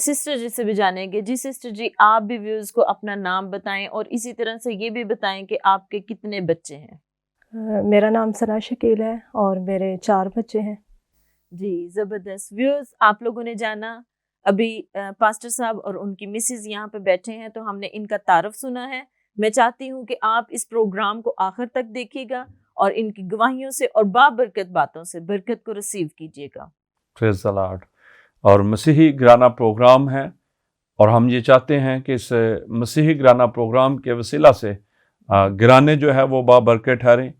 Sister جی سے بھی جانیں گے. جی سسٹر جی, آپ بھی ویوز کو اپنا نام بتائیں اور اسی طرح سے یہ بھی بتائیں کہ آپ کے کتنے بچے ہیں. میرا نام ثنا شکیل ہے اور میرے 4 بچے ہیں. جی زبردست. ویوز, آپ لوگوں نے جانا ابھی پاسٹر صاحب اور ان کی مسز یہاں پہ بیٹھے ہیں تو ہم نے ان کا تعارف سنا ہے. میں چاہتی ہوں کہ آپ اس پروگرام کو آخر تک دیکھیے گا اور ان کی گواہیوں سے اور بابرکت باتوں سے برکت کو ریسیو کیجیے گا. پریز دی لارڈ. اور مسیحی گرانا پروگرام ہے اور ہم یہ چاہتے ہیں کہ اس مسیحی گرانا پروگرام کے وسیلہ سے گرانے جو ہے وہ بابرکت ٹھہریں,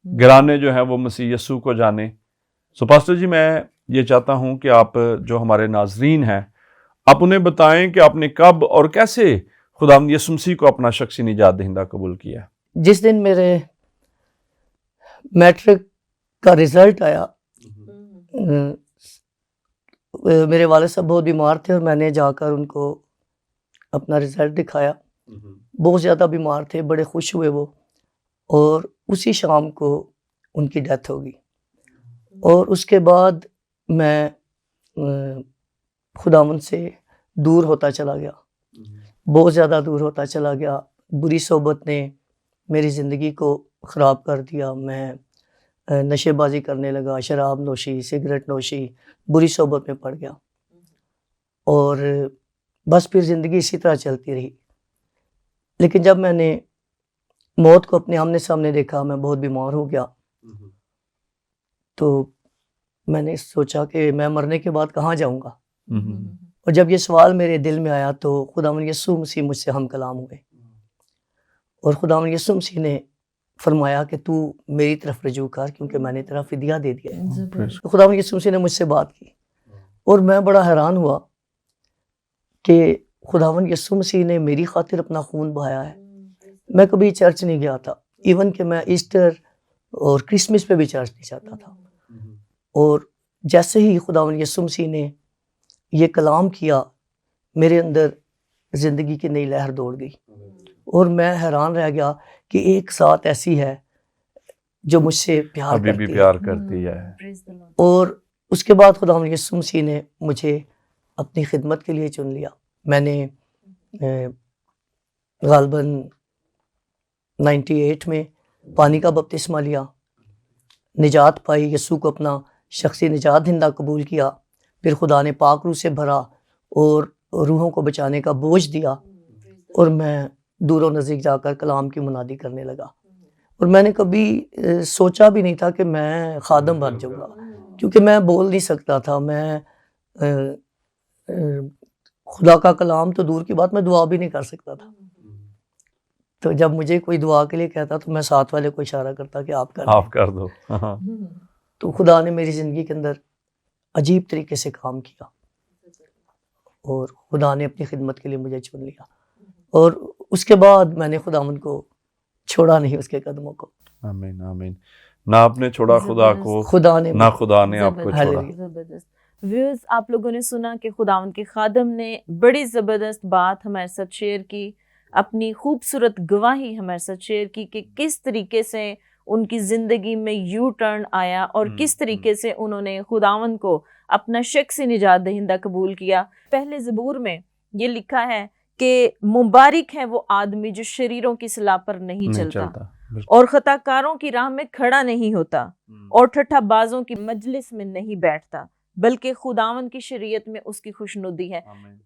گرانے جو ہیں وہ مسیح یسوع کو جانیں. سو پاسٹر جی, میں یہ چاہتا ہوں کہ آپ جو ہمارے ناظرین ہیں آپ انہیں بتائیں کہ آپ نے کب اور کیسے خداوند یسوع مسیح کو اپنا شخصی نجات دہندہ قبول کیا. جس دن میرے میٹرک کا رزلٹ آیا, میرے والد صاحب بہت بیمار تھے اور میں نے جا کر ان کو اپنا رزلٹ دکھایا. بہت زیادہ بیمار تھے, بڑے خوش ہوئے وہ, اور اسی شام کو ان کی ڈیتھ ہو گئی. اور اس کے بعد میں خداوند سے دور ہوتا چلا گیا, بہت زیادہ دور ہوتا چلا گیا. بری صحبت نے میری زندگی کو خراب کر دیا. میں نشے بازی کرنے لگا, شراب نوشی, سگریٹ نوشی, بری صحبت میں پڑ گیا. اور بس پھر زندگی اسی طرح چلتی رہی. لیکن جب میں نے موت کو اپنے آمنے سامنے دیکھا, میں بہت بیمار ہو گیا, تو میں نے سوچا کہ میں مرنے کے بعد کہاں جاؤں گا. اور جب یہ سوال میرے دل میں آیا تو خداوند یسوع مسیح مجھ سے ہم کلام ہوئے, اور خداوند یسوع مسیح نے فرمایا کہ تو میری طرف رجوع کر کیونکہ میں نے تیرا فدیہ دے دیا ہے. تو خداوند یسوع مسیح نے مجھ سے بات کی اور میں بڑا حیران ہوا کہ خداوند یسوع مسیح نے میری خاطر اپنا خون بہایا ہے. میں کبھی چرچ نہیں گیا تھا, ایون کہ میں ایسٹر اور کرسمس پہ بھی چرچ نہیں جاتا تھا. اور جیسے ہی خداوند یسوع مسیح نے یہ کلام کیا, میرے اندر زندگی کی نئی لہر دوڑ گئی, اور میں حیران رہ گیا کہ ایک ذات ایسی ہے جو مجھ سے پیار ابھی بھی کرتی پیار کرتی ہے. اور اس کے بعد خداوند یسوع مسیح نے مجھے اپنی خدمت کے لیے چن لیا. میں نے غالباً 98 میں پانی کا بپتسمہ لیا, نجات پائی, یسوع کو اپنا شخصی نجات دہندہ قبول کیا. پھر خدا نے پاک روح سے بھرا اور روحوں کو بچانے کا بوجھ دیا, اور میں دور و نزدیک جا کر کلام کی منادی کرنے لگا. اور میں نے کبھی سوچا بھی نہیں تھا کہ میں خادم بن جاؤں گا, کیونکہ میں بول نہیں سکتا تھا. میں خدا کا کلام تو دور کی بات, میں دعا بھی نہیں کر سکتا تھا. تو جب مجھے کوئی دعا کے لیے کہتا تو میں ساتھ والے کو اشارہ کرتا کہ آپ کر دو. تو خدا نے میری زندگی کے اندر عجیب طریقے سے کام کیا, اور خدا نے اپنی خدمت کے لیے مجھے چن لیا. اور اس کے بعد میں نے خداوند کو چھوڑا نہیں, اس کے قدموں کو. آمین آمین. نہ آپ نے چھوڑا خدا کو, خدا نے نہ خدا نے آپ کو چھوڑا. زبردست. ویوز, آپ لوگوں نے سنا کہ خداوند کے خادم نے بڑی زبردست بات ہمارے ساتھ شیئر کی, اپنی خوبصورت گواہی ہمارے ساتھ شیئر کی کہ کس طریقے سے ان کی زندگی میں یو ٹرن آیا اور کس طریقے سے انہوں نے خداوند کو اپنا شخصی نجات دہندہ قبول کیا. پہلے زبور میں یہ لکھا ہے کہ مبارک ہے وہ آدمی جو شریروں کی صلاح پر نہیں چلتا اور خطا کاروں کی راہ میں کھڑا نہیں ہوتا اور ٹھٹھا بازوں کی مجلس میں نہیں بیٹھتا, بلکہ خداوند کی شریعت میں اس کی خوشنودی ہے.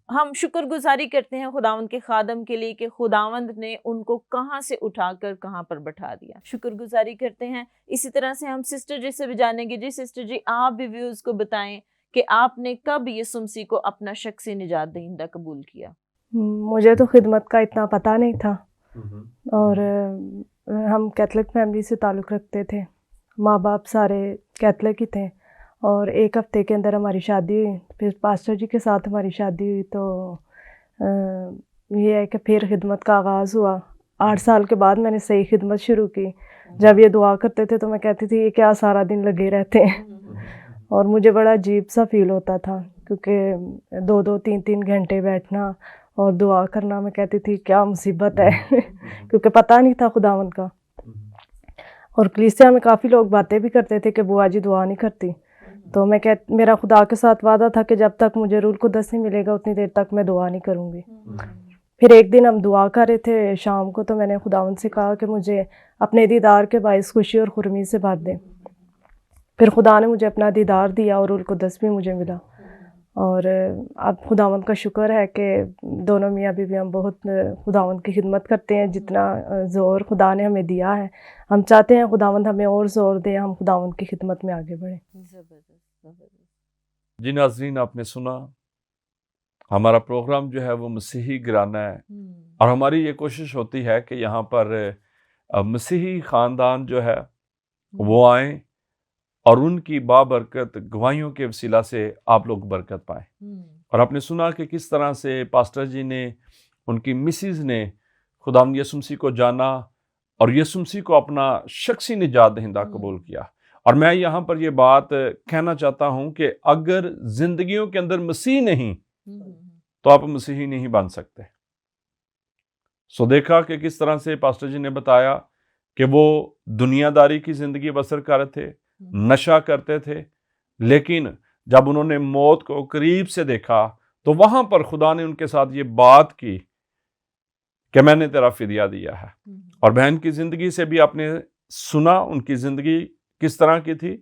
ہم شکر گزاری کرتے ہیں خداوند کے خادم کے لیے کہ خداوند نے ان کو کہاں سے اٹھا کر کہاں پر بٹھا دیا. شکر گزاری کرتے ہیں. اسی طرح سے ہم سسٹر جی سے بھی جانیں گے. جی سسٹر جی, آپ بھی ویوز کو بتائیں کہ آپ نے کب یسوع مسیح کو اپنا شخصی نجات دہندہ قبول کیا. مجھے تو خدمت کا اتنا پتہ نہیں تھا, اور ہم کیتھلک فیملی سے تعلق رکھتے تھے, ماں باپ سارے کیتھلک ہی تھے, اور ایک ہفتے کے اندر ہماری شادی ہوئی. پھر پاسٹر جی کے ساتھ ہماری شادی ہوئی, تو یہ ہے کہ پھر خدمت کا آغاز ہوا. 8 سال کے بعد میں نے صحیح خدمت شروع کی. جب یہ دعا کرتے تھے تو میں کہتی تھی یہ کیا سارا دن لگے رہتے ہیں, اور مجھے بڑا عجیب سا فیل ہوتا تھا, کیونکہ 2-2 3-3 گھنٹے بیٹھنا اور دعا کرنا. میں کہتی تھی کیا مصیبت ہے, کیونکہ پتہ نہیں تھا خداوند کا. اور کلیسیا میں کافی لوگ باتیں بھی کرتے تھے کہ بوا جی دعا نہیں کرتی, تو میرا خدا کے ساتھ وعدہ تھا کہ جب تک مجھے روح القدس نہیں ملے گا اتنی دیر تک میں دعا نہیں کروں گی. پھر ایک دن ہم دعا کر رہے تھے شام کو، تو میں نے خداوند سے کہا کہ مجھے اپنے دیدار کے باعث خوشی اور خرمی سے بھر دیں. پھر خدا نے مجھے اپنا دیدار دیا اور روح القدس بھی مجھے ملا. اور اب خداوند کا شکر ہے کہ دونوں میاں بیوی ہم بہت خداوند کی خدمت کرتے ہیں. جتنا زور خدا نے ہمیں دیا ہے ہم چاہتے ہیں خداوند ہمیں اور زور دے، ہم خداوند کی خدمت میں آگے بڑھیں. جی ناظرین، آپ نے سنا ہمارا پروگرام جو ہے وہ مسیحی گرانہ ہے، اور ہماری یہ کوشش ہوتی ہے کہ یہاں پر مسیحی خاندان جو ہے وہ آئیں اور ان کی بابرکت گواہیوں کے وسیلہ سے آپ لوگ برکت پائیں. اور آپ نے سنا کہ کس طرح سے پاسٹر جی نے، ان کی مسز نے خداوند یسوع مسیح کو جانا اور یسوع مسیح کو اپنا شخصی نجات دہندہ قبول کیا. اور میں یہاں پر یہ بات کہنا چاہتا ہوں کہ اگر زندگیوں کے اندر مسیح نہیں تو آپ مسیحی نہیں بن سکتے. سو دیکھا کہ کس طرح سے پاسٹر جی نے بتایا کہ وہ دنیا داری کی زندگی بسر کر رہے تھے، نشہ کرتے تھے، لیکن جب انہوں نے موت کو قریب سے دیکھا تو وہاں پر خدا نے ان کے ساتھ یہ بات کی کہ میں نے تیرا فدیہ دیا ہے. اور بہن کی زندگی سے بھی آپ نے سنا ان کی زندگی کس طرح کی تھی،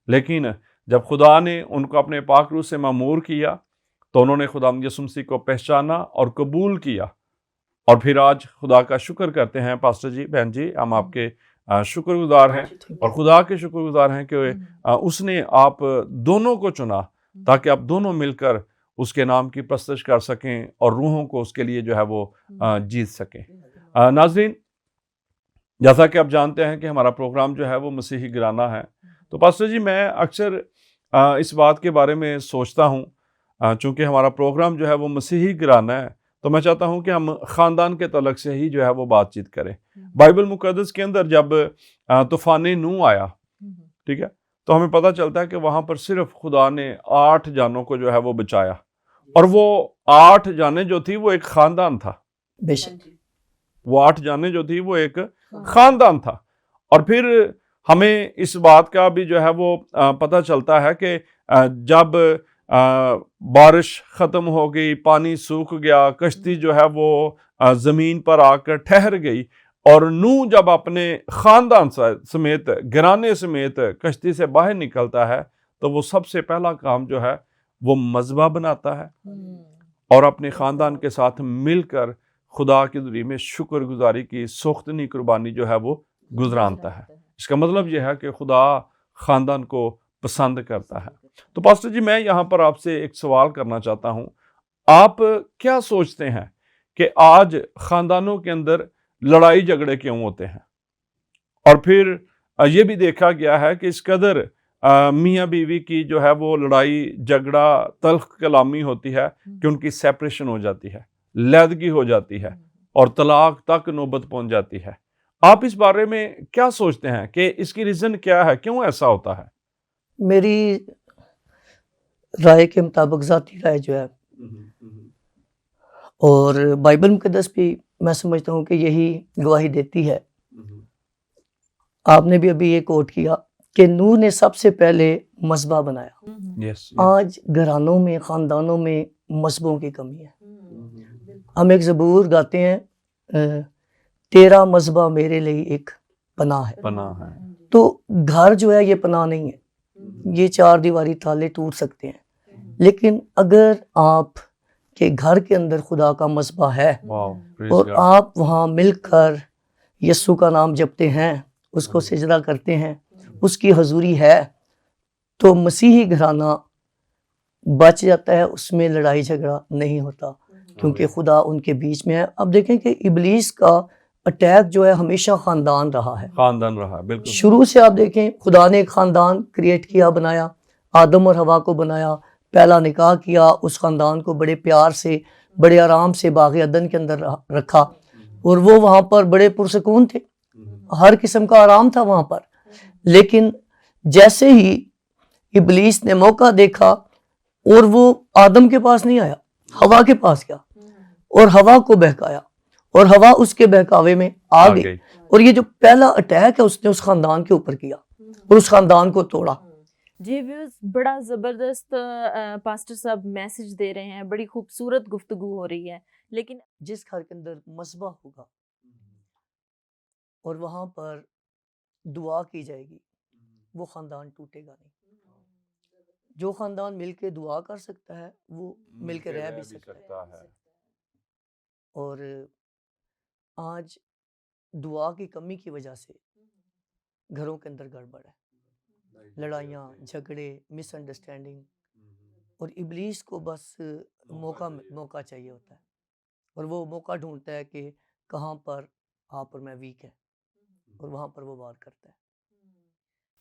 لیکن جب خدا نے ان کو اپنے پاک روح سے معمور کیا تو انہوں نے خدا یسوع مسیح کو پہچانا اور قبول کیا. اور پھر آج خدا کا شکر کرتے ہیں پاسٹر جی، بہن جی، ہم آپ کے شکر گزار ہیں اور خدا کے شکر گزار ہیں کہ اس نے آپ دونوں کو چنا تاکہ آپ دونوں مل کر اس کے نام کی پرستش کر سکیں اور روحوں کو اس کے لیے جو ہے وہ جیت سکیں. ناظرین، جیسا کہ آپ جانتے ہیں کہ ہمارا پروگرام جو ہے وہ مسیحی گرانہ ہے، تو پاسٹر جی میں اکثر اس بات کے بارے میں سوچتا ہوں، چونکہ ہمارا پروگرام جو ہے وہ مسیحی گرانہ ہے، تو میں چاہتا ہوں کہ ہم خاندان کے تعلق سے ہی جو ہے وہ بات چیت کریں. بائبل مقدس کے اندر جب طوفان نوح آیا، ٹھیک ہے، تو ہمیں پتہ چلتا ہے کہ وہاں پر صرف خدا نے 8 جانوں کو جو ہے وہ بچایا، اور وہ 8 جانیں جو تھی وہ ایک خاندان تھا. بے شک وہ 8 جانیں جو تھی وہ ایک خاندان تھا. اور پھر ہمیں اس بات کا بھی جو ہے وہ پتہ چلتا ہے کہ جب بارش ختم ہو گئی، پانی سوکھ گیا، کشتی جو ہے وہ زمین پر آ کر ٹھہر گئی، اور نوح جب اپنے خاندان سمیت، گھرانے سمیت کشتی سے باہر نکلتا ہے تو وہ سب سے پہلا کام جو ہے وہ مذبح بناتا ہے اور اپنے خاندان کے ساتھ مل کر خدا کی حضوری میں شکر گزاری کی سوختنی قربانی جو ہے وہ گزرانتا ہے. اس کا مطلب یہ ہے کہ خدا خاندان کو پسند کرتا ہے. تو پاسٹر جی میں یہاں پر آپ سے ایک سوال کرنا چاہتا ہوں، آپ کیا سوچتے ہیں کہ آج خاندانوں کے اندر لڑائی جھگڑے کیوں ہوتے ہیں؟ اور پھر یہ بھی دیکھا گیا ہے کہ اس قدر میاں بیوی کی جو ہے وہ لڑائی جھگڑا تلخ کلامی ہوتی ہے کہ ان کی سیپریشن ہو جاتی ہے، علیحدگی ہو جاتی ہے اور طلاق تک نوبت پہنچ جاتی ہے. آپ اس بارے میں کیا سوچتے ہیں کہ اس کی ریزن کیا ہے، کیوں ایسا ہوتا ہے؟ میری رائے کے مطابق، ذاتی رائے جو ہے، اور بائبل مقدس بھی میں سمجھتا ہوں کہ یہی گواہی دیتی ہے. آپ نے بھی ابھی یہ کوٹ کیا کہ نوح نے سب سے پہلے مذبح بنایا. آج گھرانوں میں، خاندانوں میں مذہبوں کی کمی ہے. ہم ایک زبور گاتے ہیں، تیرا مذبح میرے لیے ایک پناہ ہے. تو گھر جو ہے یہ پناہ نہیں ہے. یہ 4 دیواری تالے ٹوٹ سکتے ہیں، لیکن اگر آپ کے گھر کے اندر خدا کا مذبح ہے اور آپ وہاں مل کر یسوع کا نام جپتے ہیں، اس کو سجدہ کرتے ہیں، اس کی حضوری ہے، تو مسیحی گھرانہ بچ جاتا ہے. اس میں لڑائی جھگڑا نہیں ہوتا کیونکہ خدا ان کے بیچ میں ہے. اب دیکھیں کہ ابلیس کا اٹیک جو ہے ہمیشہ خاندان رہا ہے. بالکل. شروع سے آپ دیکھیں خدا نے ایک خاندان کریٹ کیا، بنایا، آدم اور حوا کو بنایا، پہلا نکاح کیا، اس خاندان کو بڑے پیار سے، بڑے آرام سے باغ عدن کے اندر رکھا، اور وہ وہاں پر بڑے پرسکون تھے، ہر قسم کا آرام تھا وہاں پر. لیکن جیسے ہی ابلیس نے موقع دیکھا اور وہ آدم کے پاس نہیں آیا، حوا کے پاس گیا اور حوا کو بہکایا، اور حوا اس کے بہکاوے میں آ گئی. اور یہ جو پہلا اٹیک ہے اس نے اس خاندان کے اوپر کیا اور اس خاندان کو توڑا. جی ویوز بڑا زبردست پاسٹر صاحب میسج دے رہے ہیں, بڑی خوبصورت گفتگو ہو رہی ہے, لیکن جس گھر کے اندر مذبح ہوگا اور وہاں پر دعا کی جائے گی وہ خاندان ٹوٹے گا نہیں. جو خاندان مل کے دعا کر سکتا ہے وہ مل کے رہ بھی سکتا ہے. اور آج دعا کی کمی کی وجہ سے گھروں کے اندر گڑبڑ ہے, لڑائیاں, جھگڑے, مس انڈرسٹینڈنگ, اور ابلیس کو بس موقع چاہیے ہوتا ہے, اور وہ موقع ڈھونڈتا ہے کہ کہاں پر آپ اور میں ویک ہے, اور وہاں پر وہ وار کرتا ہے.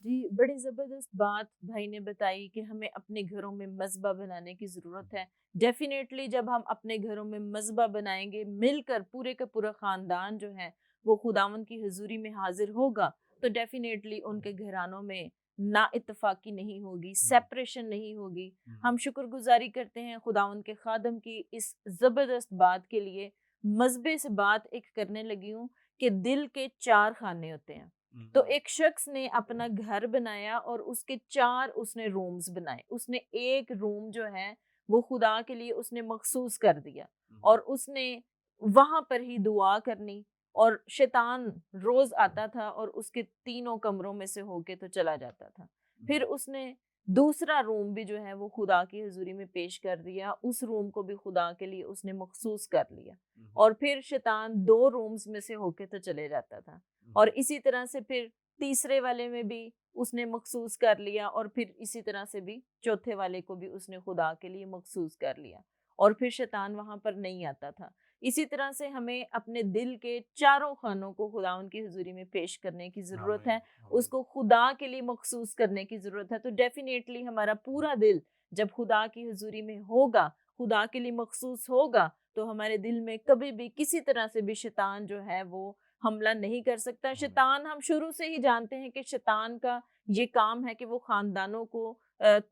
جی بڑی زبردست بات بھائی نے بتائی کہ ہمیں اپنے گھروں میں مذبح بنانے کی ضرورت ہے. ڈیفینیٹلی جب ہم اپنے گھروں میں مذبح بنائیں گے, مل کر پورے کا پورا خاندان جو ہے وہ خداوند کی حضوری میں حاضر ہوگا, تو ڈیفینیٹلی ان کے گھرانوں میں نا اتفاقی نہیں ہوگی, سیپریشن نہیں ہوگی. ہم شکر گزاری کرتے ہیں خداوند کے خادم کی اس زبردست بات کے لیے. مذبح سے بات ایک کرنے لگی ہوں کہ دل کے 4 خانے ہوتے ہیں. تو ایک شخص نے اپنا گھر بنایا اور اس کے 4 اس نے رومز بنائے. اس نے ایک روم جو ہے وہ خدا کے لیے اس نے مخصوص کر دیا, اور اس نے وہاں پر ہی دعا کرنی, اور شیطان روز آتا تھا اور اس کے 3 کمروں میں سے ہو کے تو چلا جاتا تھا. پھر اس نے دوسرا روم بھی جو ہے وہ خدا کی حضوری میں پیش کر دیا, اس روم کو بھی خدا کے لیے اس نے مخصوص کر لیا, اور پھر شیطان 2 رومز میں سے ہو کے تو چلے جاتا تھا, اور اسی طرح سے پھر تیسرے والے میں بھی اس نے مخصوص کر لیا, اور پھر اسی طرح سے بھی چوتھے والے کو بھی اس نے خدا کے لیے مخصوص کر لیا, اور پھر شیطان وہاں پر نہیں آتا تھا. اسی طرح سے ہمیں اپنے دل کے 4 خانوں کو خداوند کی حضوری میں پیش کرنے کی ضرورت ہے, اس کو خدا کے لیے مخصوص کرنے کی ضرورت ہے. تو ڈیفینیٹلی ہمارا پورا دل جب خدا کی حضوری میں ہوگا, خدا کے لیے مخصوص ہوگا, تو ہمارے دل میں کبھی بھی کسی طرح سے بھی شیطان جو ہے وہ حملہ نہیں کر سکتا. شیطان ہم شروع سے ہی جانتے ہیں کہ شیطان کا یہ کام ہے کہ وہ خاندانوں کو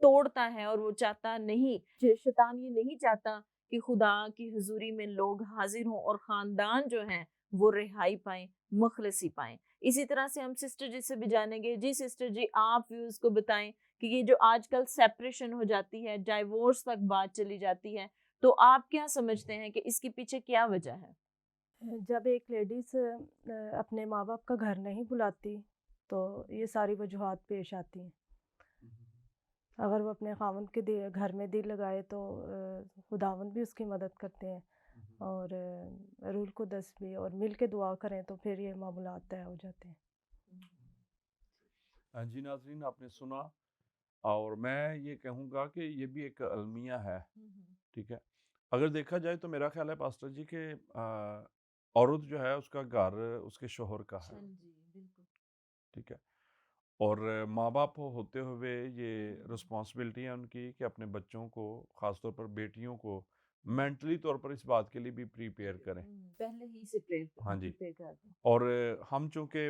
توڑتا ہے, اور وہ چاہتا نہیں, شیطان یہ نہیں چاہتا کہ خدا کی حضوری میں لوگ حاضر ہوں اور خاندان جو ہیں وہ رہائی پائیں, مخلصی پائیں. اسی طرح سے ہم سسٹر جی سے بھی جانیں گے. جی سسٹر جی, آپ ویوز کو بتائیں کہ یہ جو آج کل سیپریشن ہو جاتی ہے, ڈائیورس تک بات چلی جاتی ہے, تو آپ کیا سمجھتے ہیں کہ اس کے پیچھے کیا وجہ ہے؟ جب ایک لیڈیز اپنے ماں باپ کا گھر نہیں بلاتی تو یہ ساری وجوہات پیش آتی ہیں. اگر وہ اپنے خاوند کے گھر میں دل لگائے تو خداوند بھی اس کی مدد کرتے ہیں, اور روح القدس بھی, اور مل کے دعا کریں تو پھر یہ معاملات طے ہو جاتے ہیں. جی ناظرین, آپ نے سنا, اور میں یہ کہوں گا کہ یہ بھی ایک المیہ ہے. ٹھیک ہے, اگر دیکھا جائے تو میرا خیال ہے پاسٹر جی کہ عورت جو ہے اس کا گھر اس کے شوہر کا ہے. ٹھیک ہے, اور ماں باپ ہوتے ہوئے یہ رسپانسبلٹی ہے ان کی کہ اپنے بچوں کو, خاص طور پر بیٹیوں کو, مینٹلی طور پر اس بات کے لیے بھی پریپیئر کریں. پہلے ہی سے ہاں جی, اور ہم چونکہ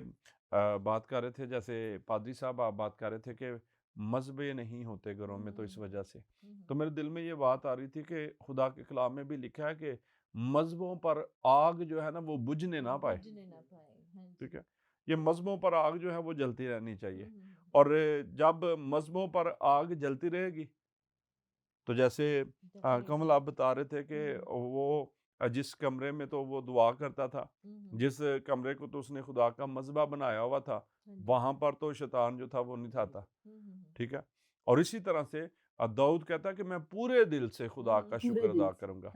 بات کر رہے تھے, جیسے پادری صاحب آپ بات کر رہے تھے کہ مذبے نہیں ہوتے گھروں میں, تو اس وجہ سے تو میرے دل میں یہ بات آ رہی تھی کہ خدا کے کلام میں بھی لکھا ہے کہ مذہبوں پر آگ جو ہے نا وہ بجھنے نہ پائے. ٹھیک ہے, یہ مذہبوں پر آگ جو ہے وہ جلتی رہنی چاہیے. اور جب مذہبوں پر آگ جلتی رہے گی تو جیسے کمل آپ بتا رہے تھے کہ وہ جس کمرے میں تو وہ دعا کرتا تھا, جس کمرے کو تو اس نے خدا کا مذبح بنایا ہوا تھا, وہاں پر تو شیطان جو تھا وہ نہیں تھا. ٹھیک ہے, اور اسی طرح سے داؤد کہتا ہے کہ میں پورے دل سے خدا کا شکر ادا کروں گا.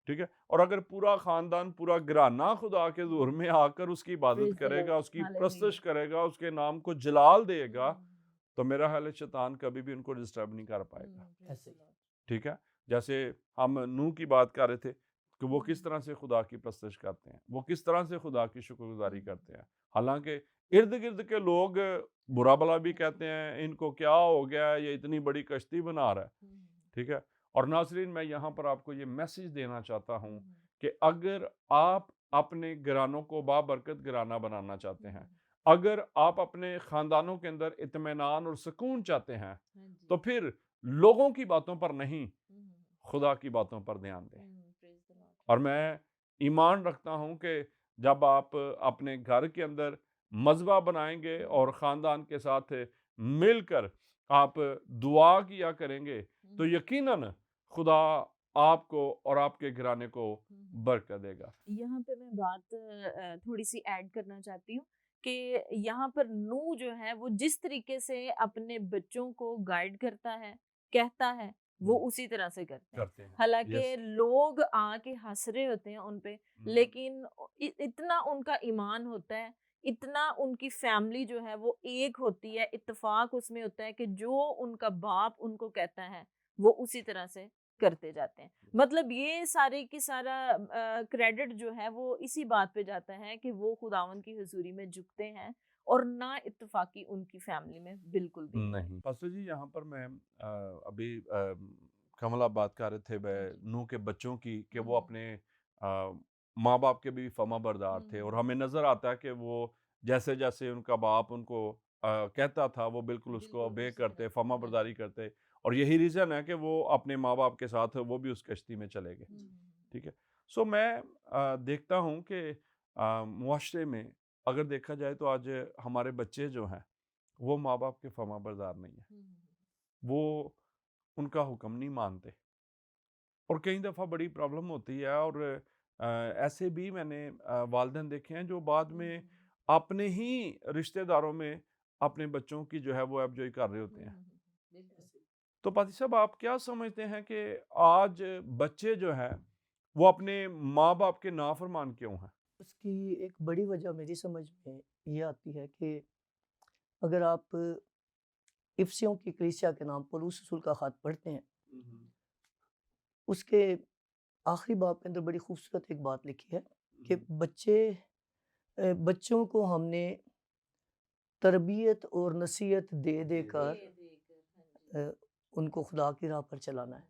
ٹھیک ہے, اور اگر پورا خاندان, پورا گھرانہ خدا کے حضور میں آ کر اس کی عبادت کرے گا, اس کی پرستش کرے گا, اس کے نام کو جلال دے گا, تو میرا خیال ہے شیطان کبھی بھی ان کو ڈسٹرب نہیں کر پائے گا. ٹھیک ہے, جیسے ہم نوح کی بات کر رہے تھے کہ وہ کس طرح سے خدا کی پرستش کرتے ہیں, وہ کس طرح سے خدا کی شکر گزاری کرتے ہیں, حالانکہ ارد گرد کے لوگ برا بلا بھی کہتے ہیں ان کو کیا ہو گیا ہے, یہ اتنی بڑی کشتی بنا رہا ہے. ٹھیک ہے, اور ناظرین میں یہاں پر آپ کو یہ میسج دینا چاہتا ہوں کہ اگر آپ اپنے گھرانوں کو بابرکت گھرانہ بنانا چاہتے ہیں, اگر آپ اپنے خاندانوں کے اندر اطمینان اور سکون چاہتے ہیں, تو پھر لوگوں کی باتوں پر نہیں, خدا کی باتوں پر دھیان دیں. اور میں ایمان رکھتا ہوں کہ جب آپ اپنے گھر کے اندر مذبح بنائیں گے اور خاندان کے ساتھ مل کر آپ دعا کیا کریں گے تو یقیناً خدا آپ کو اور آپ کے گھرانے کو برکت دے گا۔ یہاں پہ میں بات تھوڑی سی ایڈ کرنا چاہتی ہوں کہ یہاں پر نوح جو ہے وہ جس طریقے سے اپنے بچوں کو گائیڈ کرتا ہے، کہتا ہے، وہ اسی طرح سے کرتے ہیں۔ حالانکہ لوگ آ کے ہنس رہے ہوتے ہیں ان پہ، لیکن اتنا ان کا ایمان ہوتا ہے، اتنا ان کی فیملی جو ہے وہ ایک ہوتی ہے، اتفاق اس میں ہوتا ہے کہ جو ان کا باپ ان کو کہتا ہے وہ اسی طرح سے کرتے جاتے ہیں۔ مطلب یہ سارے کی سارا کریڈٹ جو ہے وہ اسی بات پہ جاتا ہے کہ وہ خداوند کی حضوری میں جھکتے ہیں، اور نہ اتفاقی ان کی فیملی میں بالکل بھی نہیں۔ پاسٹر جی یہاں پر میں ابھی کمل آپ بات کر رہے تھے نوح کے بچوں کی کہ وہ اپنے ماں باپ کے بھی فرما بردار تھے، اور ہمیں نظر آتا ہے کہ وہ جیسے جیسے ان کا باپ ان کو کہتا تھا وہ بالکل اس کو اوبے کرتے، فرما برداری کرتے، اور یہی ریزن ہے کہ وہ اپنے ماں باپ کے ساتھ وہ بھی اس کشتی میں چلے گئے۔ ٹھیک ہے، سو میں دیکھتا ہوں کہ معاشرے میں اگر دیکھا جائے تو آج ہمارے بچے جو ہیں وہ ماں باپ کے فرما بردار نہیں ہیں، وہ ان کا حکم نہیں مانتے، اور کئی دفعہ بڑی پرابلم ہوتی ہے، اور ایسے بھی میں نے والدین دیکھے ہیں جو بعد میں اپنے ہی رشتہ داروں میں اپنے بچوں کی جو ہے وہ ابجوئی کر رہے ہوتے ہیں۔ تو پادری صاحب آپ کیا سمجھتے ہیں کہ آج بچے جو ہیں وہ اپنے ماں باپ کے نافرمان کیوں ہیں؟ اس کی ایک بڑی وجہ میری سمجھ میں یہ آتی ہے کہ اگر آپ افسیوں کی کلیسیا کے نام پولس رسول کا خط پڑھتے ہیں، اس کے آخری باب کے اندر بڑی خوبصورت ایک بات لکھی ہے کہ بچوں کو ہم نے تربیت اور نصیحت دے دے کر ان کو خدا کی راہ پر چلانا ہے۔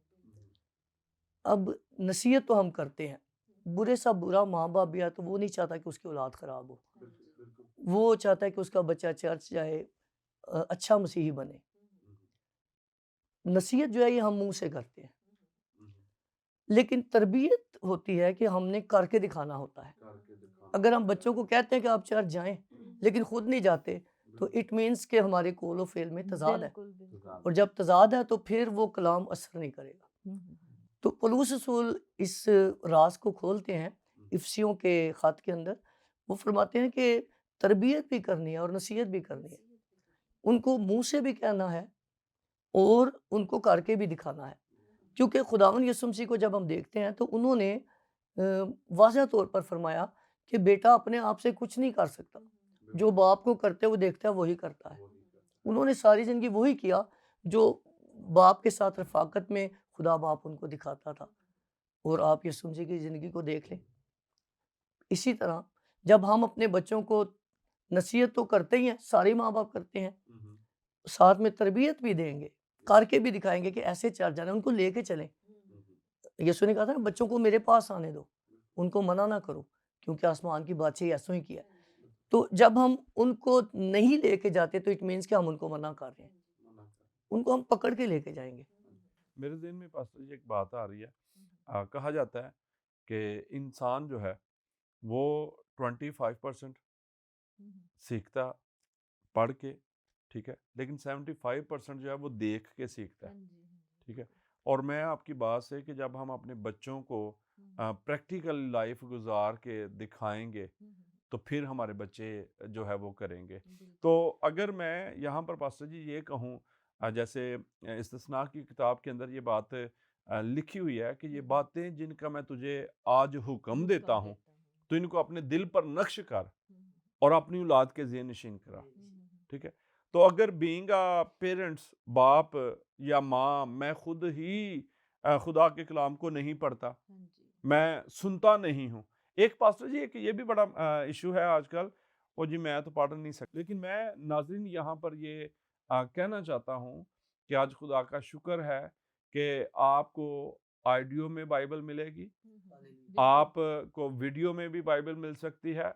اب نصیحت تو ہم کرتے ہیں، برے سا برا ماں باپ بھی ہے تو وہ نہیں چاہتا کہ اس کی اولاد خراب ہو، وہ چاہتا ہے کہ اس کا بچہ چرچ جائے، اچھا مسیحی بنے۔ نصیحت جو ہے یہ ہم منہ سے کرتے ہیں، لیکن تربیت ہوتی ہے کہ ہم نے کر کے دکھانا ہوتا ہے۔ اگر ہم بچوں کو کہتے ہیں کہ آپ چرچ جائیں لیکن خود نہیں جاتے تو اٹ مینس کہ ہمارے قول و فعل میں تضاد ہے، اور جب تضاد ہے تو پھر وہ کلام اثر نہیں کرے گا۔ تو پولس رسول اس راز کو کھولتے ہیں افسیوں کے خط کے اندر، وہ فرماتے ہیں کہ تربیت بھی کرنی ہے اور نصیحت بھی کرنی ہے، ان کو منہ سے بھی کہنا ہے اور ان کو کر کے بھی دکھانا ہے، کیونکہ خداوند یسوع مسیح کو جب ہم دیکھتے ہیں تو انہوں نے واضح طور پر فرمایا کہ بیٹا اپنے آپ سے کچھ نہیں کر سکتا، جو باپ کو کرتے وہ دیکھتا ہے وہی کرتا ہے۔ انہوں نے ساری زندگی وہی کیا جو باپ کے ساتھ رفاقت میں خدا باپ ان کو دکھاتا تھا، اور آپ یسوع مسیح کی زندگی کو دیکھ لیں۔ اسی طرح جب ہم اپنے بچوں کو نصیحت تو کرتے ہی ہیں، سارے ماں باپ کرتے ہیں، ساتھ میں تربیت بھی دیں گے، کر کے بھی دکھائیں گے کہ ایسے چل جانا، ان کو لے کے چلیں۔ یسوع نے کہا تھا نا بچوں کو میرے پاس آنے دو، ان کو منع نہ کرو، کیونکہ آسمان کی بادشاہی ایسوں ہی کیا ہے۔ تو جب ہم ان کو نہیں لے کے جاتے تو اٹ مینس کہ ہم ان کو منع کر رہے ہیں، ان کو ہم پکڑ کے لے کے جائیں گے۔ میرے ذہن میں پاسٹر جی ایک بات آ رہی ہے، کہا جاتا ہے کہ انسان جو ہے وہ 25% سیکھتا پڑھ کے، ٹھیک ہے، لیکن 75% جو ہے وہ دیکھ کے سیکھتا ہے، ٹھیک ہے۔ اور میں آپ کی بات سے کہ جب ہم اپنے بچوں کو پریکٹیکل لائف گزار کے دکھائیں گے تو پھر ہمارے بچے جو ہے وہ کریں گے۔ تو اگر میں یہاں پر پاسٹر جی یہ کہوں، جیسے استثناء کی کتاب کے اندر یہ بات لکھی ہوئی ہے کہ یہ باتیں جن کا میں تجھے آج حکم دیتا ہوں تو ان کو اپنے دل پر نقش کر اور اپنی اولاد کے ذہن نشین کرا، ٹھیک ہے۔ تو اگر بینگ پیرنٹس، باپ یا ماں، میں خود ہی خدا کے کلام کو نہیں پڑھتا، میں سنتا نہیں ہوں۔ ایک پاسٹر جی ایک یہ بھی بڑا ایشو ہے آج کل، وہ جی میں تو پڑھ نہیں سکتا، لیکن میں ناظرین یہاں پر یہ کہنا چاہتا ہوں کہ آج خدا کا شکر ہے کہ آپ کو آڈیو میں بائبل ملے گی، آپ کو ویڈیو میں بھی بائبل مل سکتی ہے،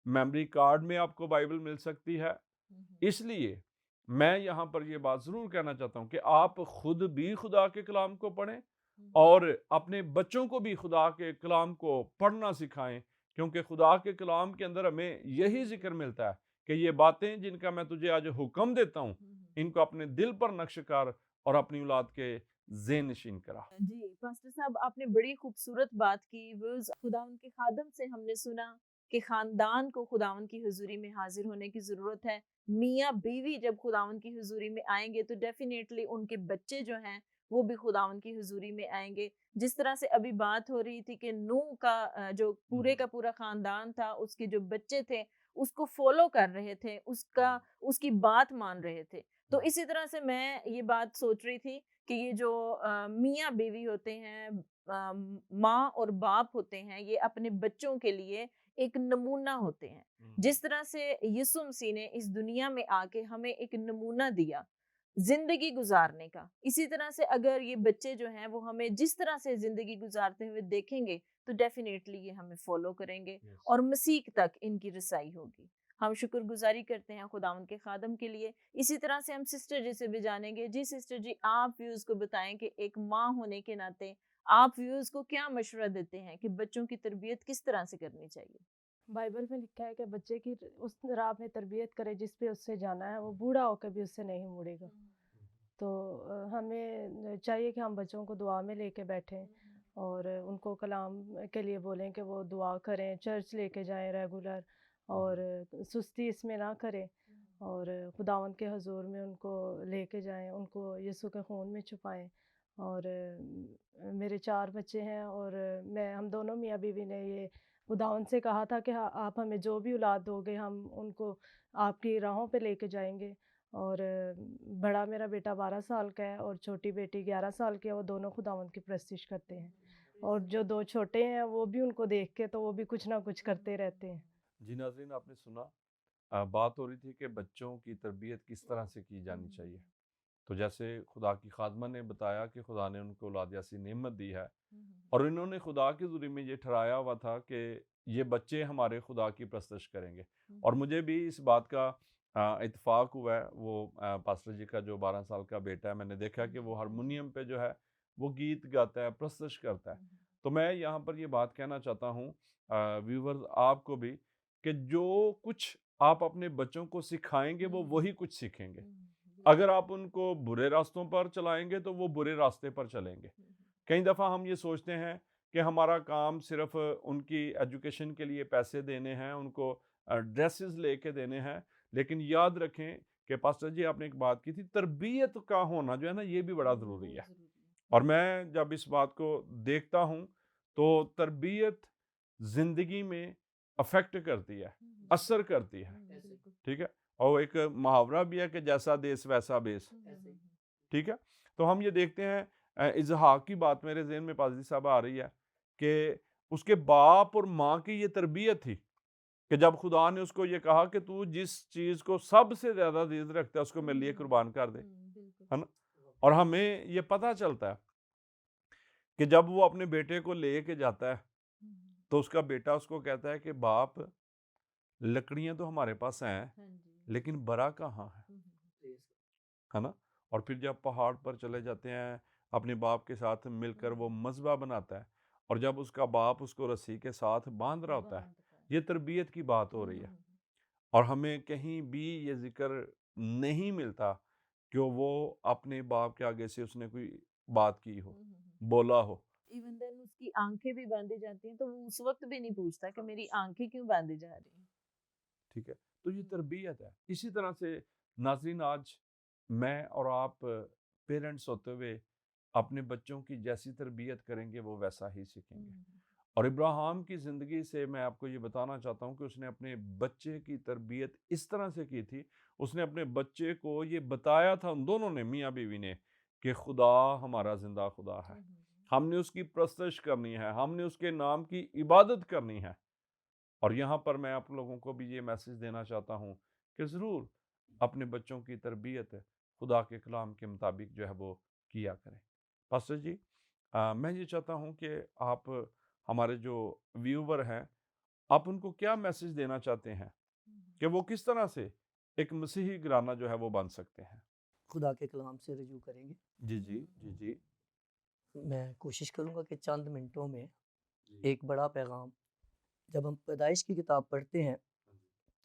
میموری کارڈ میں آپ کو بائبل مل سکتی ہے۔ اس لیے میں یہاں پر یہ بات ضرور کہنا چاہتا ہوں کہ آپ خود بھی خدا کے کلام کو پڑھیں اور اپنے بچوں کو بھی خدا کے کلام کو پڑھنا سکھائیں، کیونکہ خدا کے کلام کے اندر ہمیں یہی ذکر ملتا ہے کہ یہ باتیں جن کا میں تجھے آج حکم دیتا ہوں ان کو اپنے دل پر نقش کر اور اپنی اولاد کے ذہن نشین کرا۔ جی پاسٹر صاحب آپ نے بڑی خوبصورت بات کی۔ خداوند کے خادم سے ہم نے سنا کہ خاندان کو خداوند کی حضوری میں حاضر ہونے کی ضرورت ہے۔ میاں بیوی جب خداوند کی حضوری میں آئیں گے تو ڈیفینیٹلی ان کے بچے جو ہیں وہ بھی خداوند کی حضوری میں آئیں گے۔ جس طرح سے ابھی بات ہو رہی تھی کہ نوح کا جو پورے کا پورا خاندان تھا، اس کے جو بچے تھے اس کو فالو کر رہے تھے، اس کی بات مان رہے تھے۔ تو اسی طرح سے میں یہ بات سوچ رہی تھی کہ یہ جو میاں بیوی ہوتے ہیں، ماں اور باپ ہوتے ہیں، یہ اپنے بچوں کے لیے ایک نمونہ ہوتے ہیں۔ جس طرح سے یسوع مسیح نے اس دنیا میں آ کے ہمیں ایک نمونہ دیا زندگی گزارنے کا، اسی طرح سے اگر یہ بچے جو ہیں وہ ہمیں جس طرح سے زندگی گزارتے ہوئے دیکھیں گے تو ڈیفینیٹلی یہ ہمیں فالو کریں گے اور مسیح تک ان کی رسائی ہوگی۔ ہم شکر گزاری کرتے ہیں خداوند کے خادم کے لیے۔ اسی طرح سے ہم سسٹر جی سے بھی جانیں گے۔ جی سسٹر جی، آپ ویوز کو بتائیں کہ ایک ماں ہونے کے ناطے آپ ویوز کو کیا مشورہ دیتے ہیں کہ بچوں کی تربیت کس طرح سے کرنی چاہیے؟ بائبل میں لکھا ہے کہ بچے کی اس راہ میں تربیت کرے جس پہ اس سے جانا ہے، وہ بوڑھا ہو کے بھی اس سے نہیں مڑے گا۔ تو ہمیں چاہیے کہ ہم بچوں کو دعا میں لے کے بیٹھیں اور ان کو کلام کے لیے بولیں کہ وہ دعا کریں، چرچ لے کے جائیں ریگولر، اور سستی اس میں نہ کریں، اور خداوند کے حضور میں ان کو لے کے جائیں، ان کو یسوع کے خون میں چھپائیں۔ اور میرے 4 بچے ہیں اور ہم دونوں میاں بیوی نے یہ خداوند سے کہا تھا کہ آپ ہمیں جو بھی اولاد دو گے ہم ان کو آپ کی راہوں پہ لے کے جائیں گے۔ اور بڑا میرا بیٹا 12 سال کا ہے اور چھوٹی بیٹی 11 سال کی ہے، وہ دونوں خداوند کی پرستش کرتے ہیں، اور جو 2 چھوٹے ہیں وہ بھی ان کو دیکھ کے تو وہ بھی کچھ نہ کچھ کرتے رہتے ہیں۔ جی ناظرین، آپ نے سنا بات ہو رہی تھی کہ بچوں کی تربیت کس طرح سے کی جانی چاہیے۔ تو جیسے خدا کی خادمہ نے بتایا کہ خدا نے ان کو اولاد ایسی نعمت دی ہے، اور انہوں نے خدا کے ذریعے میں یہ ٹھہرایا ہوا تھا کہ یہ بچے ہمارے خدا کی پرستش کریں گے۔ اور مجھے بھی اس بات کا اتفاق ہوا ہے۔ وہ پاسٹر جی کا جو 12 سال کا بیٹا ہے، میں نے دیکھا کہ وہ ہارمونیم پہ جو ہے وہ گیت گاتا ہے، پرستش کرتا ہے۔ تو میں یہاں پر یہ بات کہنا چاہتا ہوں ویورز آپ کو بھی، کہ جو کچھ آپ اپنے بچوں کو سکھائیں گے وہ وہی کچھ سیکھیں گے۔ اگر آپ ان کو برے راستوں پر چلائیں گے تو وہ برے راستے پر چلیں گے۔ کئی دفعہ ہم یہ سوچتے ہیں کہ ہمارا کام صرف ان کی ایجوکیشن کے لیے پیسے دینے ہیں، ان کو ڈریسز لے کے دینے ہیں، لیکن یاد رکھیں کہ پاسٹر جی آپ نے ایک بات کی تھی، تربیت کا ہونا جو ہے نا یہ بھی بڑا ضروری ہے۔ اور میں جب اس بات کو دیکھتا ہوں تو تربیت زندگی میں افیکٹ کرتی ہے، اثر کرتی ہے، ٹھیک ہے۔ اور ایک محاورہ بھی ہے کہ جیسا دیس ویسا بیس، ٹھیک ہے۔ تو ہم یہ دیکھتے ہیں، اسحاق کی بات میرے ذہن میں پادری صاحب آ رہی ہے کہ اس کے باپ اور ماں کی یہ تربیت تھی کہ جب خدا نے اس کو یہ کہا کہ تو جس چیز کو سب سے زیادہ عزیز رکھتا ہے اس کو میرے لیے قربان کر دے، ہے نا۔ اور ہمیں یہ پتہ چلتا ہے کہ جب وہ اپنے بیٹے کو لے کے جاتا ہے تو اس کا بیٹا اس کو کہتا ہے کہ باپ لکڑیاں تو ہمارے پاس ہیں لیکن برا کہاں ہے نا۔ اور پھر جب پہاڑ پر چلے جاتے ہیں اپنے باپ کے ساتھ مل کر وہ مذبح بناتا ہے، اور جب اس کا باپ اس کو رسی کے ساتھ باندھ رہا ہوتا ہے، یہ تربیت کی بات ہو رہی ہے۔ اور ہمیں کہیں بھی یہ ذکر نہیں ملتا کہ وہ اپنے باپ کے آگے سے اس نے کوئی بات کی ہو، بولا ہو۔ ایون دین اس کی آنکھیں بھی باندھی جاتی ہیں تو وہ اس وقت بھی نہیں پوچھتا کہ میری آنکھیں کیوں باندھی جا رہی ہیں، ٹھیک ہے۔ تو یہ تربیت ہے۔ اسی طرح سے ناظرین، آج میں اور آپ پیرنٹس ہوتے ہوئے اپنے بچوں کی جیسی تربیت کریں گے وہ ویسا ہی سیکھیں گے۔ اور ابراہیم کی زندگی سے میں آپ کو یہ بتانا چاہتا ہوں کہ اس نے اپنے بچے کی تربیت اس طرح سے کی تھی، اس نے اپنے بچے کو یہ بتایا تھا، ان دونوں نے، میاں بیوی نے، کہ خدا ہمارا زندہ خدا ہے، ہم نے اس کی پرستش کرنی ہے، ہم نے اس کے نام کی عبادت کرنی ہے۔ اور یہاں پر میں آپ لوگوں کو بھی یہ میسج دینا چاہتا ہوں کہ ضرور اپنے بچوں کی تربیت خدا کے کلام کے مطابق جو ہے وہ کیا کریں۔ پاسٹر جی، میں یہ چاہتا ہوں کہ آپ ہمارے جو ویور ہیں، آپ ان کو کیا میسج دینا چاہتے ہیں کہ وہ کس طرح سے ایک مسیحی گھرانہ جو ہے وہ بن سکتے ہیں؟ خدا کے کلام سے رجوع کریں گے۔ جی جی جی جی میں کوشش کروں گا کہ چند منٹوں میں ایک بڑا پیغام، جب ہم پیدائش کی کتاب پڑھتے ہیں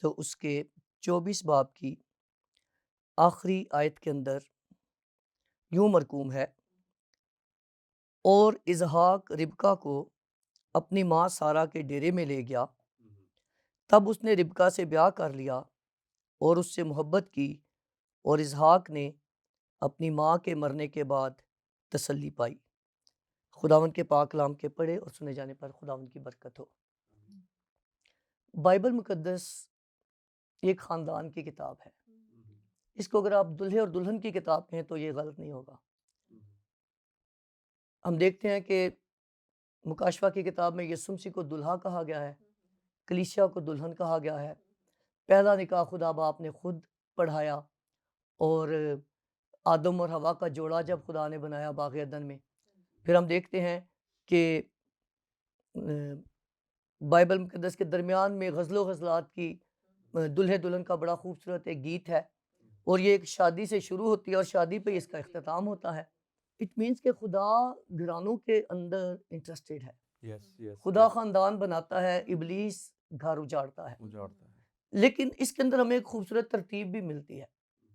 تو اس کے 24 باب کی آخری آیت کے اندر یوں مرقوم ہے، اور اسحاق ربکا کو اپنی ماں سارا کے ڈیرے میں لے گیا، تب اس نے ربکا سے بیاہ کر لیا اور اس سے محبت کی، اور اسحاق نے اپنی ماں کے مرنے کے بعد تسلی پائی۔ خداوند کے پاک کلام کے پڑھے اور سنے جانے پر خداوند کی برکت ہو۔ بائبل مقدس ایک خاندان کی کتاب ہے۔ اس کو اگر آپ دلہے اور دلہن کی کتاب کہیں تو یہ غلط نہیں ہوگا۔ ہم دیکھتے ہیں کہ مکاشفہ کی کتاب میں یسوع مسیح کو دلہا کہا گیا ہے، کلیسیا کو دلہن کہا گیا ہے۔ پہلا نکاح خدا باپ نے خود پڑھایا، اور آدم اور حوا کا جوڑا جب خدا نے بنایا باغ عدن میں، پھر ہم دیکھتے ہیں کہ بائبل مقدس کے درمیان میں غزل و غزلات کی دلہے دلہن کا بڑا خوبصورت ایک گیت ہے، اور یہ ایک شادی سے شروع ہوتی ہے اور شادی پہ اس کا اختتام ہوتا ہے۔ اٹ مینس کہ خدا گھرانوں کے اندر انٹرسٹیڈ ہے۔ خدا خاندان بناتا ہے، ابلیس گھر اجاڑتا ہے۔ لیکن اس کے اندر ہمیں ایک خوبصورت ترتیب بھی ملتی ہے،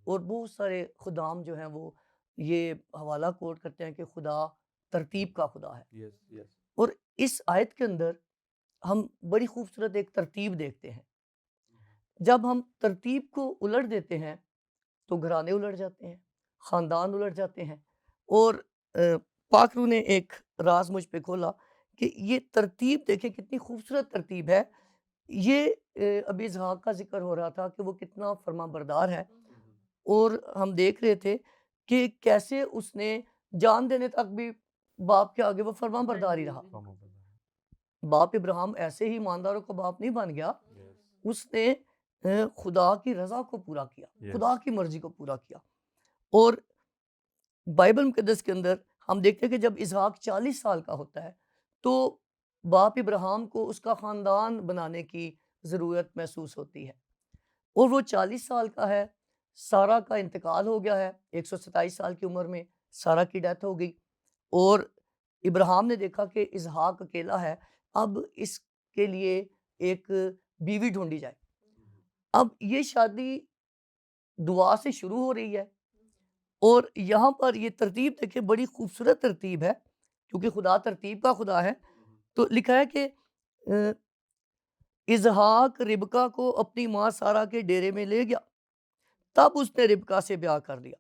اور بہت سارے خدام جو ہیں وہ یہ حوالہ کوٹ کرتے ہیں کہ خدا ترتیب کا خدا ہے۔ اور اس آیت کے اندر ہم بڑی خوبصورت ایک ترتیب دیکھتے ہیں۔ جب ہم ترتیب کو الٹ دیتے ہیں تو گھرانے الٹ جاتے ہیں، خاندان الٹ جاتے ہیں۔ اور پاک روح نے ایک راز مجھ پہ کھولا کہ یہ ترتیب دیکھیں کتنی خوبصورت ترتیب ہے۔ یہ ابھی اسحاق کا ذکر ہو رہا تھا کہ وہ کتنا فرما بردار ہے، اور ہم دیکھ رہے تھے کہ کیسے اس نے جان دینے تک بھی باپ کے آگے وہ فرما بردار ہی رہا۔ باپ ابراہیم ایسے ہی ایمانداروں کا باپ نہیں بن گیا، اس نے خدا کی رضا کو پورا کیا، خدا کی مرضی کو پورا کیا۔ اور بائبل مقدس کے اندر ہم دیکھتے ہیں کہ جب اسحاق 40 سال کا ہوتا ہے تو باپ ابراہیم کو اس کا خاندان بنانے کی ضرورت محسوس ہوتی ہے، اور وہ 40 سال کا ہے۔ سارا کا انتقال ہو گیا ہے، 127 سال کی عمر میں سارا کی ڈیتھ ہو گئی، اور ابراہیم نے دیکھا کہ اسحاق اکیلا ہے، اب اس کے لیے ایک بیوی ڈھونڈی جائے۔ اب یہ شادی دعا سے شروع ہو رہی ہے، اور یہاں پر یہ ترتیب دیکھیں بڑی خوبصورت ترتیب ہے، کیونکہ خدا ترتیب کا خدا ہے۔ تو لکھا ہے کہ اسحاق ربکا کو اپنی ماں سارا کے ڈیرے میں لے گیا، تب اس نے ربکا سے بیاہ کر لیا۔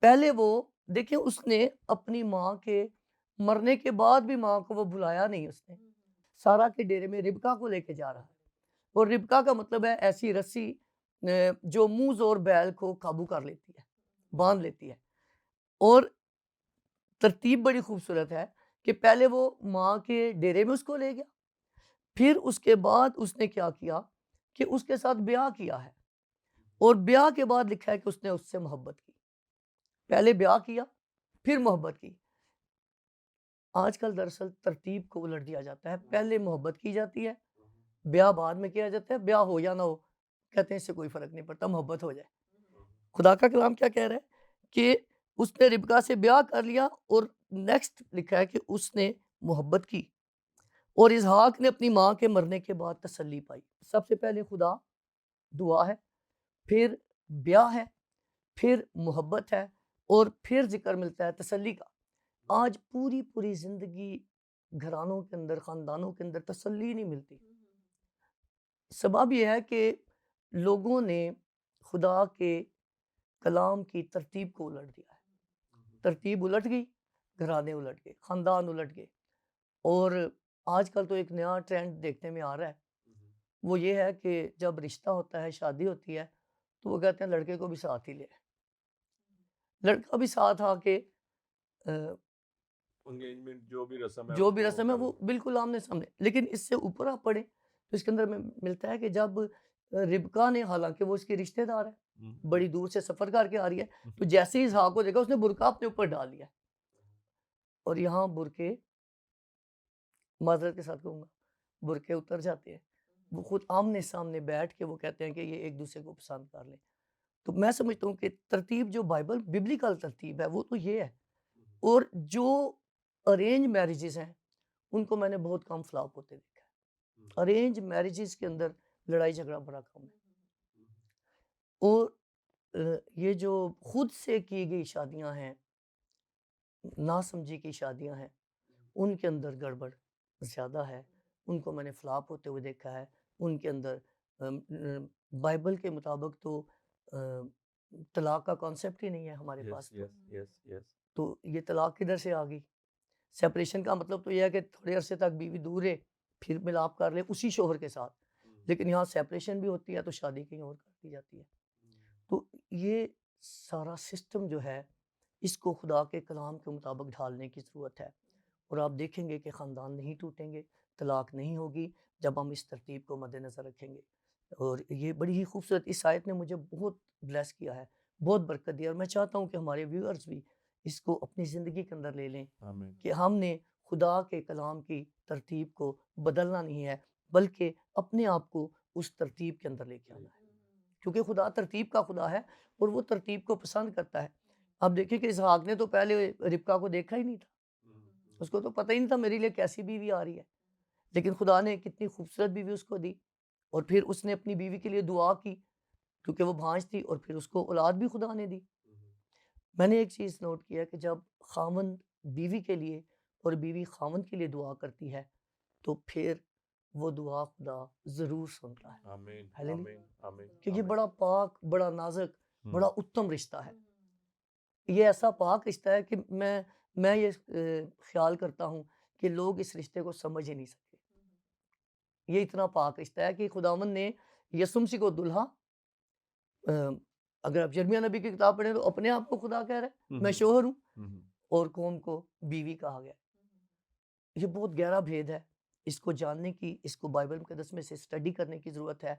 پہلے وہ دیکھیں اس نے اپنی ماں کے مرنے کے بعد بھی ماں کو وہ بھلایا نہیں، اس نے سارا کے ڈیرے میں ربکا کو لے کے جا رہا ہے۔ اور ربکا کا مطلب ہے ایسی رسی جو موز اور بیل کو قابو کر لیتی ہے، باندھ لیتی ہے۔ اور ترتیب بڑی خوبصورت ہے کہ پہلے وہ ماں کے ڈیرے میں اس کو لے گیا، پھر اس کے بعد اس نے کیا کیا کہ اس کے ساتھ بیاہ کیا ہے، اور بیاہ کے بعد لکھا ہے کہ اس نے اس سے محبت کی۔ پہلے بیاہ کیا پھر محبت کی۔ آج کل دراصل ترتیب کو الٹ دیا جاتا ہے، پہلے محبت کی جاتی ہے، بیاہ بعد میں کیا جاتا ہے، بیاہ ہو یا نہ ہو کہتے ہیں اس سے کوئی فرق نہیں پڑتا، محبت ہو جائے۔ خدا کا کلام کیا کہہ رہا ہے کہ اس نے ربکا سے بیاہ کر لیا، اور نیکسٹ لکھا ہے کہ اس نے محبت کی، اور اسحاق نے اپنی ماں کے مرنے کے بعد تسلی پائی۔ سب سے پہلے خدا دعا ہے، پھر بیاہ ہے، پھر محبت ہے، اور پھر ذکر ملتا ہے تسلی کا۔ آج پوری زندگی گھرانوں کے اندر، خاندانوں کے اندر تسلی نہیں ملتی۔ سبب یہ ہے کہ لوگوں نے خدا کے کلام کی ترتیب کو الٹ دیا ہے۔ ترتیب الٹ گئی، گھرانے الٹ گئے، خاندان الٹ گئے۔ اور آج کل تو ایک نیا ٹرینڈ دیکھنے میں آ رہا ہے، وہ یہ ہے کہ جب رشتہ ہوتا ہے، شادی ہوتی ہے، تو وہ کہتے ہیں لڑکے کو بھی ساتھ ہی لے، لڑکا بھی ساتھ آ کے انگیجمنٹ جو بھی رسم ہے وہ بالکل آمنے سامنے۔ لیکن اس سے اوپر آپ پڑھیں تو اس کے اندر میں ملتا ہے کہ جب ربکا نے، حالانکہ وہ اس کی رشتہ دار ہے، بڑی دور سے سفر کر کے آ رہی ہے، تو جیسے ہی اسحاق کو دیکھا اس نے برقع اپنے اوپر ڈال لیا، اور یہاں برقعے، معذرت کے ساتھ کہوں گا، برقعے اتر جاتے ہیں، وہ خود آمنے سامنے بیٹھ کے وہ کہتے ہیں کہ یہ ایک دوسرے کو پسند کر لیں۔ تو میں سمجھتا ہوں کہ ترتیب جو ببلیکل ترتیب ہے وہ تو یہ ہے، اور جو ارینج میرجز ہیں ان کو میں نے بہت کم فلاپ ہوتے دیکھا ہے۔ ارینج میرجز کے اندر لڑائی جھگڑا بڑا کم ہے، اور یہ جو خود سے کی گئی شادیاں ہیں، نا سمجھی کی شادیاں ہیں، ان کے اندر گڑبڑ زیادہ ہے، ان کو میں نے فلاپ ہوتے ہوئے دیکھا ہے۔ ان کے اندر بائبل کے مطابق تو طلاق کا کانسیپٹ ہی نہیں ہے ہمارے پاس، تو یہ طلاق کدھر سے آ گئی؟ سیپریشن کا مطلب تو یہ ہے کہ تھوڑے عرصے تک بیوی دور ہے، پھر ملاپ کر لے اسی شوہر کے ساتھ، لیکن یہاں سیپریشن بھی ہوتی ہے تو شادی کہیں اور کر دی جاتی ہے۔ تو یہ سارا سسٹم جو ہے اس کو خدا کے کلام کے مطابق ڈھالنے کی ضرورت ہے، اور آپ دیکھیں گے کہ خاندان نہیں ٹوٹیں گے، طلاق نہیں ہوگی جب ہم اس ترتیب کو مد نظر رکھیں گے۔ اور یہ بڑی ہی خوبصورت، اس آیت نے مجھے بہت بلیس کیا ہے، بہت برکت دی، اور میں چاہتا ہوں کہ ہمارے ویورز بھی اس کو اپنی زندگی کے اندر لے لیں کہ ہم نے خدا کے کلام کی ترتیب کو بدلنا نہیں ہے، بلکہ اپنے آپ کو اس ترتیب کے اندر لے کے آنا ہے، کیونکہ خدا ترتیب کا خدا ہے اور وہ ترتیب کو پسند کرتا ہے۔ آپ دیکھیں کہ اسحاق نے تو پہلے ربکا کو دیکھا ہی نہیں تھا، اس کو تو پتہ ہی نہیں تھا میرے لیے کیسی بیوی آ رہی ہے، لیکن خدا نے کتنی خوبصورت بیوی اس کو دی، اور پھر اس نے اپنی بیوی کے لیے دعا کی کیونکہ وہ بھانج تھی، اور پھر اس کو اولاد بھی خدا نے دی۔ میں نے ایک چیز نوٹ کیا کہ جب خاوند بیوی کے لیے اور بیوی خاوند کے لیے دعا کرتی ہے تو پھر وہ دعا خدا ضرور سنتا ہے، آمین ہاللیلویہ، آمین کہ یہ بڑا پاک، بڑا نازک، بڑا اتم رشتہ ہے۔ یہ ایسا پاک رشتہ ہے کہ میں یہ خیال کرتا ہوں کہ لوگ اس رشتے کو سمجھ ہی نہیں سکتے۔ یہ اتنا پاک رشتہ ہے کہ خداوند نے یسوع مسیح کو دلہا، اگر آپ یرمیہ نبی کی کتاب پڑھیں تو اپنے آپ کو خدا کہہ رہا ہے میں شوہر ہوں، اور قوم کو بیوی کہا گیا۔ یہ بہت گہرا بھید ہے، اس کو جاننے کی، اس کو بائبل مقدس میں سے اسٹڈی کرنے کی ضرورت ہے،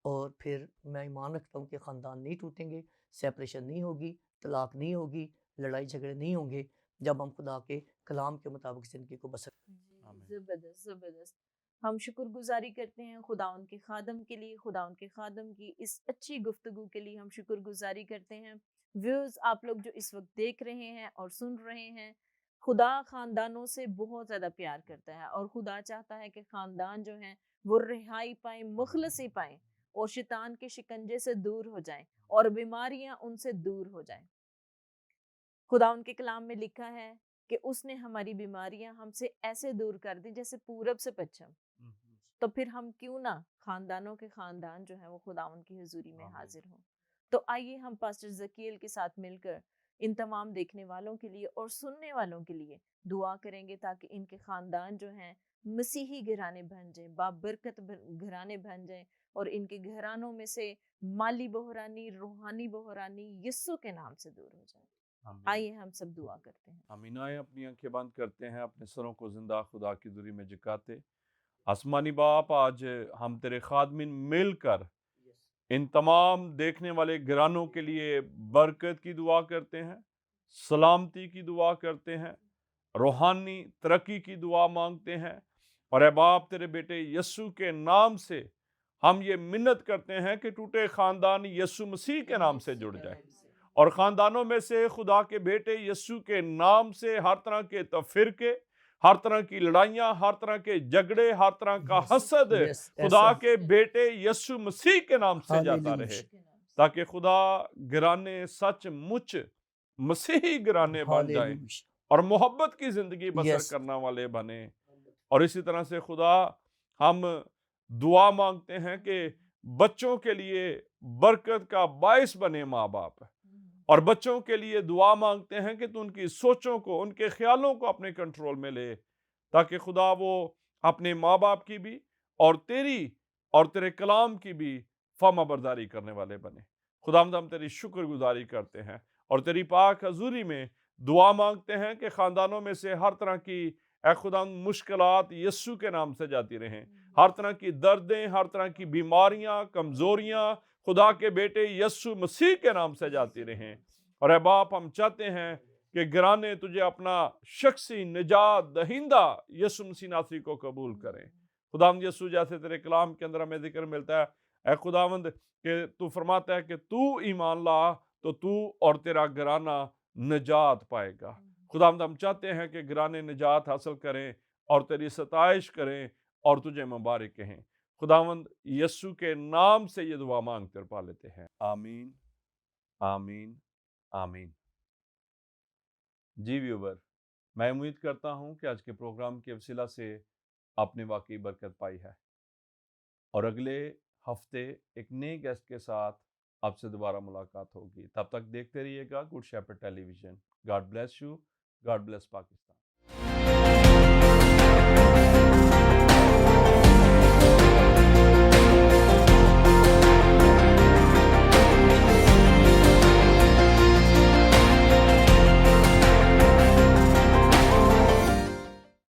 اور پھر میں ایمان رکھتا ہوں کہ خاندان نہیں ٹوٹیں گے، سیپریشن نہیں ہوگی، طلاق نہیں ہوگی، لڑائی جھگڑے نہیں ہوں گے جب ہم خدا کے کلام کے مطابق زندگی کو بسر کریں گے۔ زبردست زبردست۔ ہم شکر گزاری کرتے ہیں خداوند کے خادم کے لیے، خداوند کے خادم کی اس اچھی گفتگو کے لیے ہم شکر گزاری کرتے ہیں۔ ویوز آپ لوگ جو اس وقت دیکھ رہے ہیں اور سن رہے ہیں، خدا خاندانوں سے بہت زیادہ پیار کرتا ہے، اور خدا چاہتا ہے کہ خاندان جو ہیں وہ رہائی پائیں، مخلصی پائیں، اور شیطان کے شکنجے سے دور ہو جائیں، اور بیماریاں ان سے دور ہو جائیں۔ خدا ان کے کلام میں لکھا ہے کہ اس نے ہماری بیماریاں ہم سے ایسے دور کر دی جیسے پورب سے پچھم، تو پھر ہم کیوں نہ خاندانوں کے خاندان جو ہیں وہ خدا ان کی حضوری میں حاضر ہوں۔ تو آئیے ہم پاسٹر ذکیل کے ساتھ مل کر ان تمام دیکھنے والوں کے لیے اور سننے والوں کے لیے دعا کریں گے، تاکہ ان کے خاندان جو ہیں مسیحی گھرانے بن جائیں، بابرکت گھرانے بن جائیں، اور ان کے گھرانوں میں سے مالی بحرانی، روحانی بحرانی یسوع کے نام سے دور ہو جائے۔ آئیے ہم سب دعا کرتے ہیں۔ آمین۔ آئے اپنی آنکھیں بند کرتے ہیں، اپنے سروں کو زندہ خدا کی حضوری میں جھکاتے۔ آسمانی باپ، آج ہم تیرے خادمین مل کر ان تمام دیکھنے والے گھرانوں کے لیے برکت کی دعا کرتے ہیں، سلامتی کی دعا کرتے ہیں، روحانی ترقی کی دعا مانگتے ہیں، اور اے باپ تیرے بیٹے یسوع کے نام سے ہم یہ منت کرتے ہیں کہ ٹوٹے خاندان یسوع مسیح کے نام سے جڑ جائے، اور خاندانوں میں سے خدا کے بیٹے یسوع کے نام سے ہر طرح کے تفرقے، ہر طرح کی لڑائیاں، ہر طرح کے جھگڑے، ہر طرح کا حسد خدا کے بیٹے یسوع مسیح کے نام سے جاتا رہے، تاکہ خدا گھرانے سچ مچ مسیحی گھرانے بن جائیں اور محبت کی زندگی بسر کرنا والے بنے۔ اور اسی طرح سے خدا ہم دعا مانگتے ہیں کہ بچوں کے لیے برکت کا باعث بنے ماں باپ، اور بچوں کے لیے دعا مانگتے ہیں کہ تو ان کی سوچوں کو، ان کے خیالوں کو اپنے کنٹرول میں لے، تاکہ خدا وہ اپنے ماں باپ کی بھی اور تیری اور تیرے کلام کی بھی فرما برداری کرنے والے بنے۔ خداوند ہم تیری شکر گزاری کرتے ہیں اور تیری پاک حضوری میں دعا مانگتے ہیں کہ خاندانوں میں سے ہر طرح کی اے خداوند مشکلات یسوع کے نام سے جاتی رہیں، ہر طرح کی دردیں، ہر طرح کی بیماریاں، کمزوریاں خدا کے بیٹے یسوع مسیح کے نام سے جاتی رہیں۔ اور اے باپ ہم چاہتے ہیں کہ گھرانے تجھے اپنا شخصی نجات دہندہ یسوع مسیح ناصری کو قبول کریں۔ خداوند یسوع، جیسے تیرے کلام کے اندر ہمیں ذکر ملتا ہے اے خداوند کہ تو فرماتا ہے کہ تو ایمان لا تو تو اور تیرا گھرانہ نجات پائے گا۔ خداوند ہم چاہتے ہیں کہ گھرانے نجات حاصل کریں اور تیری ستائش کریں اور تجھے مبارک کہیں۔ خداوند یسوع کے نام سے یہ دعا مانگتے اور پا لیتے ہیں، آمین۔ آمین آمین. جی ویور، میں امید کرتا ہوں کہ آج کے پروگرام کے وسیلہ سے آپ نے واقعی برکت پائی ہے، اور اگلے ہفتے ایک نئے گیسٹ کے ساتھ آپ سے دوبارہ ملاقات ہوگی. تب تک دیکھتے رہیے گا Good Shepherd television. God bless you. God bless Pakistan.